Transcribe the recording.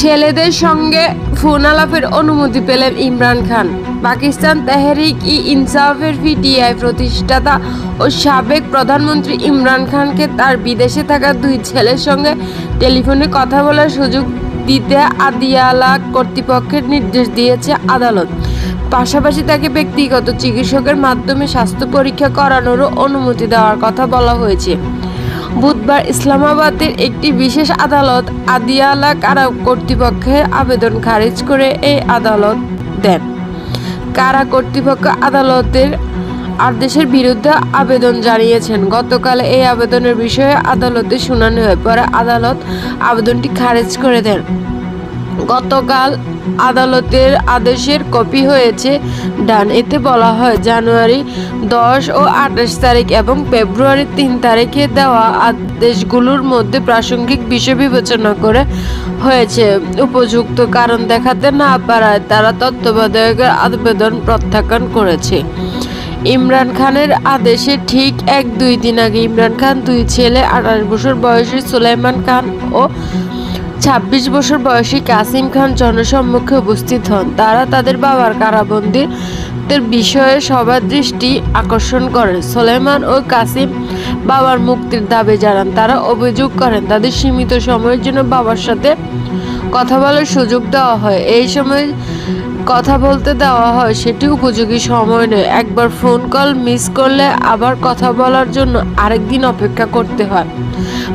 ছেলেদের সঙ্গে ফোন আলাপের অনুমতি পেলেন ইমরান খান। পাকিস্তান তেহরিক-ই-ইনসাফের পিটিআই প্রতিষ্ঠাতা ও সাবেক প্রধানমন্ত্রী ইমরান খানকে তার বিদেশে থাকা দুই ছেলের সঙ্গে টেলিফোনে কথা বলার সুযোগ দিতে আদিয়ালা কর্তৃপক্ষের নির্দেশ দিয়েছে আদালত। পাশাপাশি তাকে ব্যক্তিগত চিকিৎসকের মাধ্যমে স্বাস্থ্য পরীক্ষা করানোরও অনুমতি দেওয়ার কথা বলা হয়েছে। বুধবার ইসলামাবাদের একটি বিশেষ আদালত আদিয়ালা কারা কর্তৃপক্ষের আবেদন খারিজ করে এই আদালত দেন। কারা কর্তৃপক্ষ আদালতের আদেশের বিরুদ্ধে আবেদন জানিয়েছেন। গতকাল এই আবেদনের বিষয়ে আদালতে শুনানি হয়, পরে আদালত আবেদনটি খারিজ করে দেন। গতকাল আদালতের আদেশের কপি হয়েছে ডান। এতে বলা হয়, জানুয়ারি 10 ও 28 তারিখ এবং ফেব্রুয়ারি 3 তারিখে দেওয়া আদেশগুলোর মধ্যে প্রাসঙ্গিক বিষয় বিবেচনা করে হয়েছে। উপযুক্ত কারণ দেখাতে না পারায় তারা তত্ত্বাবধায়কের আবেদন প্রত্যাখ্যান করেছে। ইমরান খানের আদেশে ঠিক 1-2 দিন আগে ইমরান খান দুই ছেলে 28 বছর বয়সী সুলাইমান খান ও 26 বছর বয়সী কাসিম খান জনসম্মুখে উপস্থিত হন। তারা তাদের বাবার কারাবন্দির বিষয়ে সবার দৃষ্টি আকর্ষণ করেন। সুলাইমান ও কাসিম বাবার মুক্তির দাবি জানান। তারা অভিযোগ করেন, তাদের সীমিত সময়ের জন্য বাবার সাথে কথা বলার সুযোগ দেওয়া হয়। এই সময় কথা বলতে দেওয়া হয় সেটি উপযোগী সময় নয়। একবার ফোন কল মিস করলে আবার কথা বলার জন্য আরেকদিন অপেক্ষা করতে হয়।